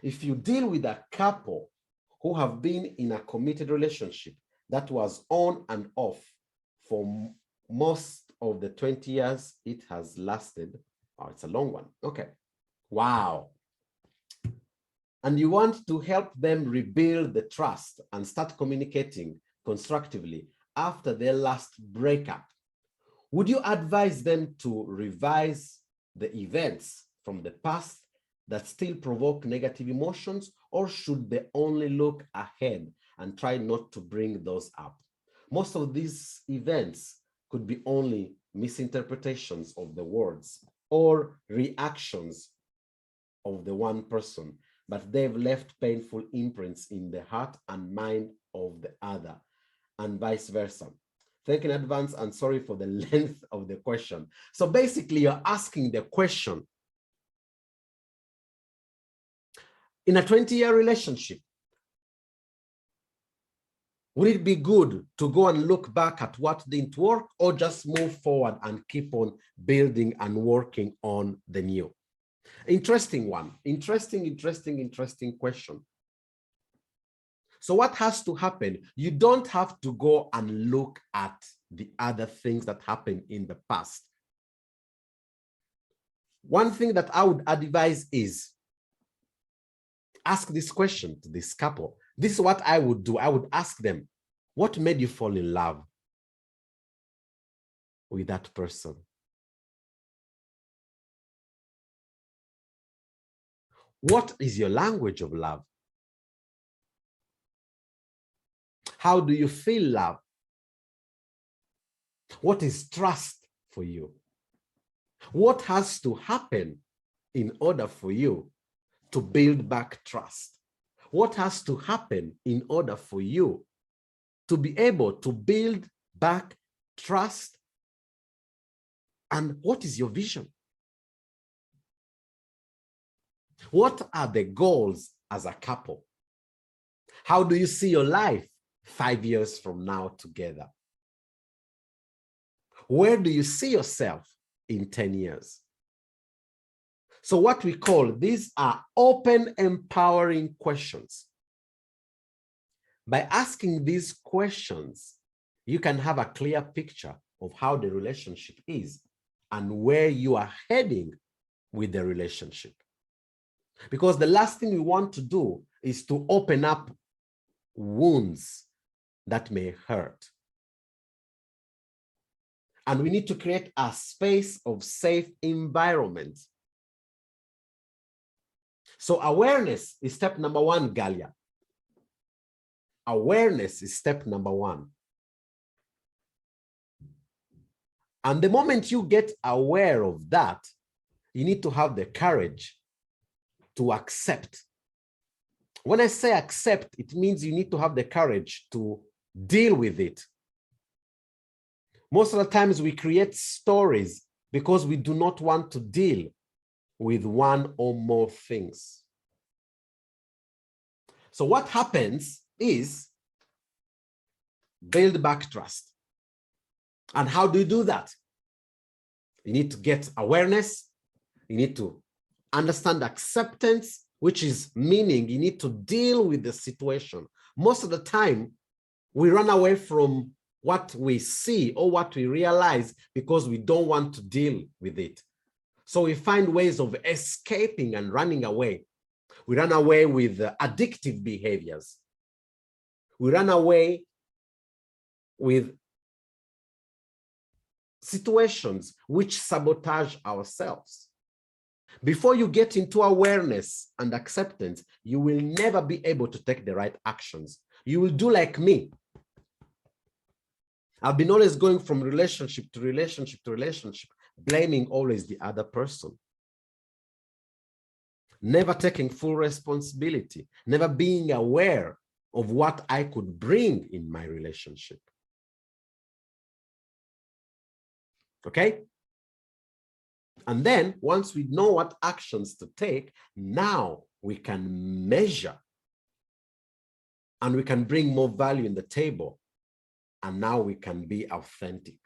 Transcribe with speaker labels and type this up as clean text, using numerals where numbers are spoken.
Speaker 1: If you deal with a couple who have been in a committed relationship that was on and off for most of the 20 years it has lasted, oh, it's a long one. Okay. Wow. And you want to help them rebuild the trust and start communicating constructively after their last breakup. Would you advise them to revise the events from the past that still provoke negative emotions, or should they only look ahead and try not to bring those up? Most of these events could be only misinterpretations of the words or reactions of the one person, but they've left painful imprints in the heart and mind of the other, and vice versa. Thank you in advance and sorry for the length of the question. So basically, you're asking the question, in a 20-year relationship, would it be good to go and look back at what didn't work, or just move forward and keep on building and working on the new? Interesting one. Interesting question. So what has to happen? You don't have to go and look at the other things that happened in the past. One thing that I would advise is ask this question to this couple. This is what I would do. I would ask them, what made you fall in love with that person? What is your language of love? How do you feel love? What is trust for you? What has to happen in order for you to build back trust? What has to happen in order for you to be able to build back trust? And what is your vision? What are the goals as a couple? How do you see your life 5 years from now together? Where do you see yourself in 10 years? So what we call, these are open, empowering questions. By asking these questions, you can have a clear picture of how the relationship is and where you are heading with the relationship. Because the last thing we want to do is to open up wounds that may hurt. And we need to create a space of safe environment. So awareness is step number one, Galia. Awareness is step number one. And the moment you get aware of that, you need to have the courage to accept. When I say accept, it means you need to have the courage to deal with it. Most of the times we create stories because we do not want to deal with one or more things. So what happens is build back trust. And how do you do that? You need to get awareness. You need to understand acceptance, which is meaning you need to deal with the situation. Most of the time, we run away from what we see or what we realize because we don't want to deal with it. So we find ways of escaping and running away. We run away with addictive behaviors. We run away with situations which sabotage ourselves. Before you get into awareness and acceptance, you will never be able to take the right actions. You will do like me. I've been always going from relationship to relationship to relationship, blaming always the other person. Never taking full responsibility, never being aware of what I could bring in my relationship. Okay? And then once we know what actions to take, now we can measure and we can bring more value in the table. And now we can be authentic.